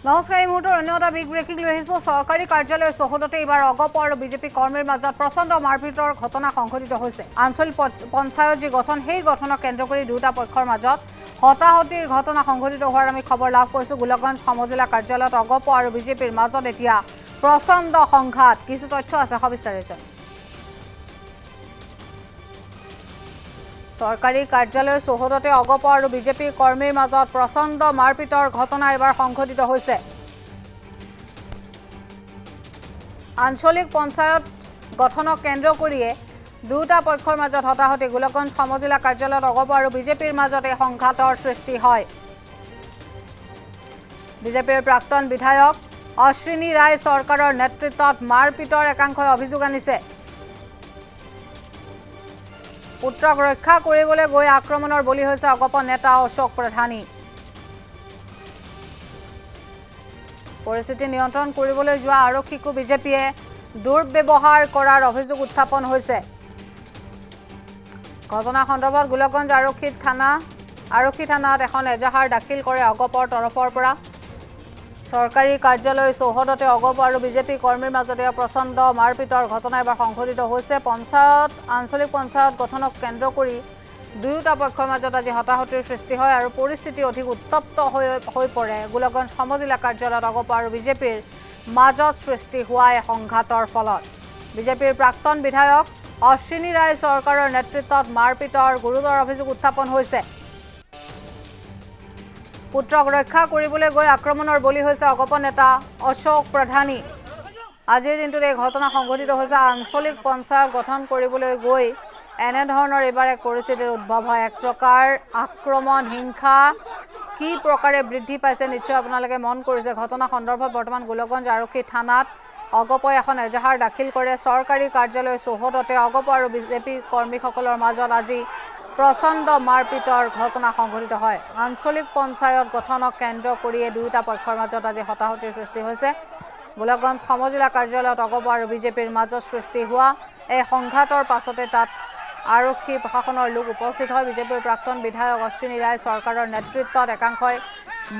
নমস্কাৰ, এই মুহূৰ্তৰ অন্য এটা বিগ ব্ৰেকিং লৈ আহিছোঁ। চৰকাৰী কাৰ্যালয়ৰ চৌহদতে এইবাৰ অগপ আৰু বিজেপি কৰ্মীৰ মাজত প্ৰচণ্ড মাৰপিটৰ ঘটনা সংঘটিত হৈছে। আঞ্চলিক পঞ্চায়ত যি গঠন, সেই গঠনক কেন্দ্ৰ কৰি দুয়োটা পক্ষৰ মাজত হতাহতিৰ ঘটনা সংঘটিত হোৱাৰ আমি খবৰ লাভ কৰিছোঁ। গোলকগঞ্জ সমজিলা কাৰ্যালয়ত অগপ আৰু বিজেপিৰ মাজত এতিয়া প্ৰচণ্ড সংঘাত। কিছু তথ্য আছে সবিস্তাৰে। চৰকাৰী কাৰ্যালয়ৰ চৌহদতে অগপ আৰু বিজেপি কৰ্মীৰ মাজত প্ৰচণ্ড মাৰপিটৰ ঘটনা এবাৰ সংঘটিত হৈছে। আঞ্চলিক পঞ্চায়ত গঠনক কেন্দ্ৰ কৰিয়ে দুটা পক্ষৰ মাজত হতাহতি। গোলকগঞ্জ সমজিলা কাৰ্যালয়ত অগপ আৰু বিজেপিৰ মাজত এই সংঘাতৰ সৃষ্টি হয়। বিজেপিৰ প্ৰাক্তন বিধায়ক অশ্বিনী ৰায় চৰকাৰৰ নেতৃত্বত মাৰপিটৰ একাংশই অভিযোগ আনিছে। পুত্ৰক ৰক্ষা কৰিবলৈ গৈ আক্ৰমণৰ বলি হৈছে অগপ নেতা অশোক প্ৰধানী। পৰিস্থিতি নিয়ন্ত্ৰণ কৰিবলৈ যোৱা আৰক্ষীকো বিজেপিয়ে দুৰ্ব্যৱহাৰ কৰাৰ অভিযোগ উত্থাপন হৈছে। ঘটনা সন্দৰ্ভত গোলকগঞ্জ আৰক্ষী থানাত এখন এজাহাৰ দাখিল কৰে অগপৰ তৰফৰ পৰা। চৰকাৰী কাৰ্যালয়ৰ চৌহদতে অগপ আৰু বিজেপি কৰ্মীৰ মাজতে প্ৰচণ্ড মাৰপিটৰ ঘটনা এবাৰ সংঘটিত হৈছে। আঞ্চলিক পঞ্চায়ত গঠনক কেন্দ্ৰ কৰি দুয়োটা পক্ষৰ মাজত আজি হতাহতিৰ সৃষ্টি হয় আৰু পৰিস্থিতি অধিক উত্তপ্ত হৈ পৰে। গোলকগঞ্জ সমজিলা কাৰ্যালয়ত অগপ আৰু বিজেপিৰ মাজত সৃষ্টি হোৱা এই সংঘাতৰ ফলত বিজেপিৰ প্ৰাক্তন বিধায়ক অশ্বিনী ৰায় চৰকাৰৰ নেতৃত্বত মাৰপিটৰ গুৰুতৰ অভিযোগ উত্থাপন হৈছে। পুত্ৰক ৰক্ষা কৰিবলৈ গৈ আক্ৰমণৰ বলি হৈছে অগপ নেতা অশোক প্ৰধানী। আজিৰ দিনটোত এই ঘটনা সংঘটিত হৈছে। আঞ্চলিক পঞ্চায়ত গঠন কৰিবলৈ গৈ এনেধৰণৰ এইবাৰ এক পৰিস্থিতিৰ উদ্ভৱ হয়। এক প্ৰকাৰ আক্ৰমণ, হিংসা কি প্ৰকাৰে বৃদ্ধি পাইছে নিশ্চয় আপোনালোকে মন কৰিছে। ঘটনা সন্দৰ্ভত বৰ্তমান গোলকগঞ্জ আৰক্ষী থানাত অগপই এখন এজাহাৰ দাখিল কৰে। চৰকাৰী কাৰ্যালয়ৰ চৌহদতে অগপ আৰু বিজেপি কৰ্মীসকলৰ মাজত আজি প্ৰচণ্ড মাৰপিটৰ ঘটনা সংঘটিত হয়। আঞ্চলিক পঞ্চায়ত গঠনক কেন্দ্ৰ কৰিয়ে দুয়োটা পক্ষৰ মাজত আজি হতাহতিৰ সৃষ্টি হৈছে। গোলকগঞ্জ সমজিলা কাৰ্যালয়ত অগপ আৰু বিজেপিৰ মাজত সৃষ্টি হোৱা এই সংঘাতৰ পাছতে তাত আৰক্ষী প্ৰশাসনৰ লোক উপস্থিত হয়। বিজেপিৰ প্ৰাক্তন বিধায়ক অশ্বিনী ৰায় চৰকাৰৰ নেতৃত্বত একাংশই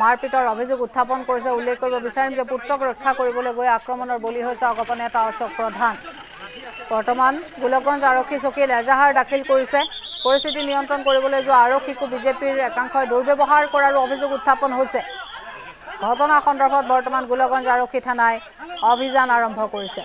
মাৰপিটৰ অভিযোগ উত্থাপন কৰিছে। উল্লেখ কৰিব বিচাৰিম যে পুত্ৰক ৰক্ষা কৰিবলৈ গৈ আক্ৰমণৰ বলি হৈছে অগপ নেতা অশোক প্ৰধান। বৰ্তমান গোলকগঞ্জ আৰক্ষী চকীত এজাহাৰ দাখিল কৰিছে। পৰিস্থিতি নিয়ন্ত্ৰণ কৰিবলৈ যোৱা আৰক্ষীকো বিজেপিৰ একাংশই দুৰ্ব্যৱহাৰ কৰাৰো অভিযোগ উত্থাপন হৈছে। ঘটনা সন্দৰ্ভত বৰ্তমান গোলকগঞ্জ আৰক্ষী থানাই অভিযান আৰম্ভ কৰিছে।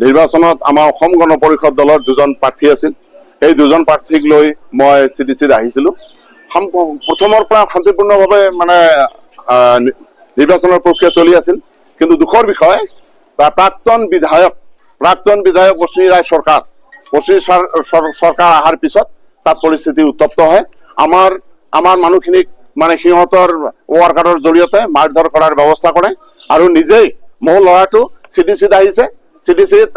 নিৰ্বাচনত আমাৰ অসম গণ পৰিষদ দলৰ দুজন প্ৰাৰ্থী আছিল। এই দুজন প্ৰাৰ্থীক লৈ মই চিডিচিত আহিছিলোঁ। প্ৰথমৰ পৰা শান্তিপূৰ্ণভাৱে নিৰ্বাচনৰ প্ৰক্ৰিয়া চলি আছিল। কিন্তু দুখৰ বিষয়, প্ৰাক্তন বিধায়ক অশ্বিনী ৰায় চৰকাৰ অহাৰ পিছত তাত পৰিস্থিতি উত্তপ্ত হয়। আমাৰ মানুহখিনিক সিহঁতৰ ৱাৰ্কাৰৰ জৰিয়তে মাৰধৰ কৰাৰ ব্যৱস্থা কৰে আৰু নিজেই মোৰ ল'ৰাটো চিডিচিত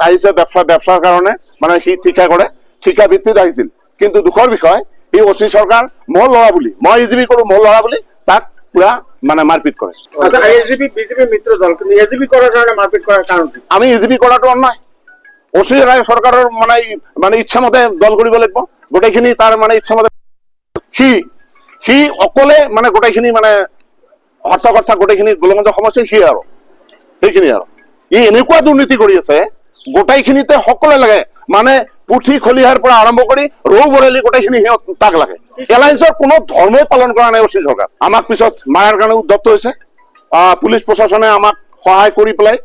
আহিছে ব্যবসাৰ কাৰণে সি ঠিকা কৰে, ঠিকা ভিত্তিত আহিছিল। কিন্তু দুখৰ বিষয়, এই অচি চৰকাৰ মোৰ ল'ৰা বুলি, মই এজিবি কৰো মোৰ ল'ৰা বুলি তাক পুৰা মাৰপিট কৰে। আমি এজিবি কৰাটো অন্যায়। অচি ৰায় চৰকাৰৰ ইচ্ছামতে দল কৰিব লাগিব। গোটেইখিনি তাৰ ইচ্ছামতে সি অকলে গোটেইখিনি হত্যাকৰ্তা গোটেইখিনি গোলকগঞ্জ সমষ্টি সি আৰু সেইখিনি আৰু ই এনেকুৱা দুৰ্নীতি কৰি আছে গোটেইখিনিতে সকলে লাগে। পুথি খলিহাৰ পৰা আৰম্ভ কৰি ৰৌ বৰেলি গোটেইখিনি তাক লাগে। এলায়েন্সৰ কোনো ধৰ্মই পালন কৰা নাই অচি চৰকাৰ। আমাক পিছত মায়াৰ কাৰণে উদ্ধপ্ত হৈছে। পুলিচ প্ৰশাসনে আমাক সহায় কৰি পেলাই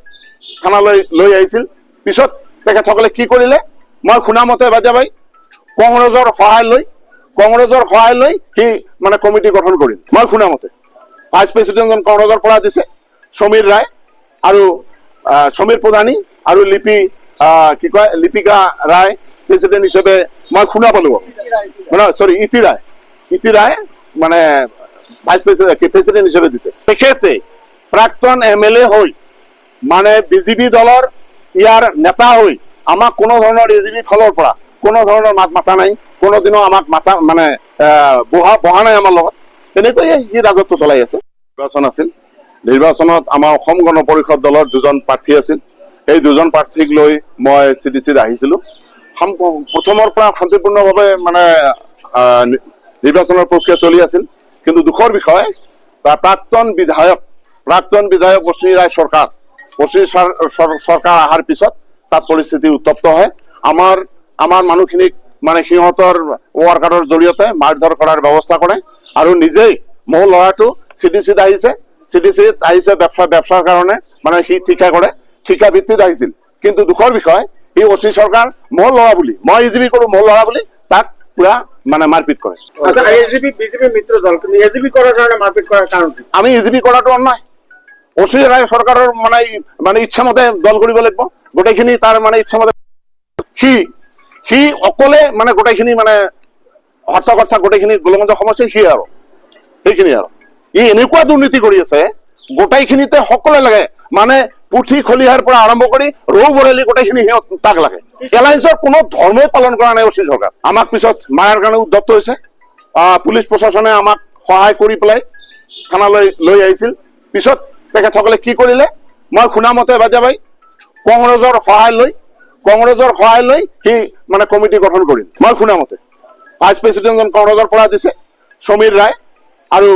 থানালৈ লৈ আহিছিল। পিছত তেখেতসকলে কি কৰিলে, মই শুনা মতে বাই কংগ্ৰেছৰ সহায় লৈ সি কমিটি গঠন কৰিল। মই শুনা মতে ভাইচ প্ৰেচিডেণ্টজন কংগ্ৰেছৰ পৰা দিছে, সমীৰ ৰায় আৰু সমীৰ প্ৰধানী আৰু লিপিকা ৰায় প্ৰেচিডেণ্ট হিচাপে মই শুনা পালো। ইতি ৰায় ভাইচ প্ৰেচিডেণ্ট হিচাপে দিছে। তেখেতে প্ৰাক্তন MLA হৈ বিজেপি দলৰ ইয়াৰ নেতা হৈ আমাক কোনো ধৰণৰ এজিবি ফালৰ পৰা কোনো ধৰণৰ মাত মাতা নাই, কোনোদিনো আমাক মাতা বহা নাই আমাৰ লগত। তেনেকৈয়ে সি ৰাজত্ব চলাই আছে। নিৰ্বাচন আছিল। নিৰ্বাচনত আমাৰ অসম গণ পৰিষদ দলৰ দুজন প্ৰাৰ্থী আছিল। এই দুজন প্ৰাৰ্থীক লৈ মই CDCত আহিছিলো। প্ৰথমৰ পৰা শান্তিপূৰ্ণভাৱে মানে নিৰ্বাচনৰ প্ৰক্ৰিয়া চলি আছিল। কিন্তু দুখৰ বিষয় প্ৰাক্তন বিধায়ক অশ্বিনী ৰায় চৰকাৰ অহাৰ পিছত তাত পৰিস্থিতি উত্তপ্ত হয়। আমাৰ মানুহখিনিক মানে সিহঁতৰ ৱাৰ্কাৰৰ জৰিয়তে মাৰধৰ কৰাৰ ব্যৱস্থা কৰে আৰু নিজেই মোৰ ল'ৰাটো CDCত আহিছে ব্যবসাৰ কাৰণে মানে সি ঠিকা ভিত্তিত আহিছিল। কিন্তু দুখৰ বিষয় সি অশ্বিনী চৰকাৰ মোৰ ল'ৰা বুলি, মই EGP কৰো মোৰ ল'ৰা বুলি তাক পুৰা মানে মাৰপিট কৰে। আচ্ছা, এজিপি বিজেপি মিত্ৰ দল, কিন্তু এজিপি কৰাৰ কাৰণে মাৰপিট কৰাৰ কাৰণ কি? আমি EGP কৰাটো অন্যায়। অশ্বিনী ৰায় চৰকাৰৰ মানে ইচ্ছা মতে দল কৰিব লাগিব। গোটেইখিনি তাৰ মানে ইচ্ছা মতে সি অকলে মানে গোটেইখিনি মানে হত্যা গোটেইখিনি গোলগঞ্জ সমষ্টি সি আৰু সেইখিনি আৰু ই এনেকুৱা দুৰ্নীতি কৰি আছে গোটেইখিনিতে সকলে লাগে মানে পুথি খলিহাৰ পৰা আৰম্ভ কৰি ৰৌ বৰেলি গোটেইখিনি সিহঁত তাক লাগে। এলায়েন্সৰ কোনো ধৰ্মই পালন কৰা নাই অশ্বিনী চৰকাৰ। আমাক পিছত মাৰাৰ কাৰণে উদ্যত হৈছে। পুলিচ প্ৰশাসনে আমাক সহায় কৰি পেলাই থানালৈ লৈ আহিছিল। পিছত তেখেতসকলে কি কৰিলে মই শুনা মতে বাজাবাই কংগ্ৰেছৰ সহায় লৈ সি মানে কমিটি গঠন কৰিল। মই শুনা মতে ভাইচ প্ৰেচিডেণ্টজন কংগ্ৰেছৰ পৰা দিছে সমীৰ ৰায় আৰু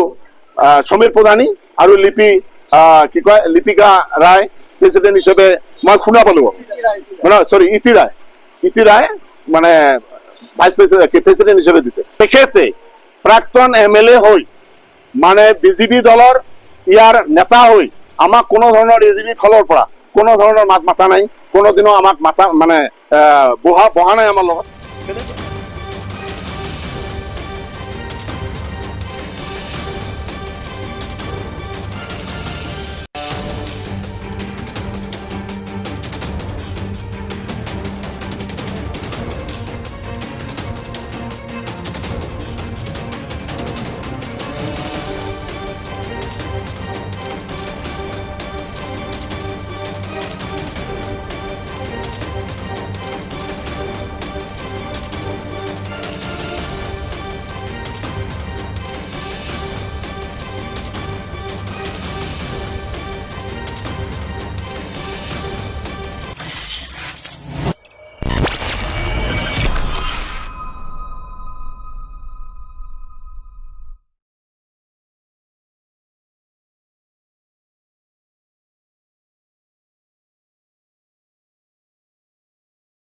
সমীৰ প্ৰধানী আৰু লিপিকা ৰায় প্ৰেচিডেণ্ট হিচাপে মই শুনা পালো। ইতি ৰায় মানে ভাইচ প্ৰেচিডেণ্ট হিচাপে দিছে। তেখেতে প্ৰাক্তন MLA হৈ মানে বিজেপি দলৰ ইয়াৰ নেতা হৈ আমাক কোনো ধৰণৰ EGP ফালৰ পৰা কোনো ধৰণৰ মাত মাতা নাই, কোনোদিনো আমাক মাতা মানে বহা নাই আমাৰ লগত।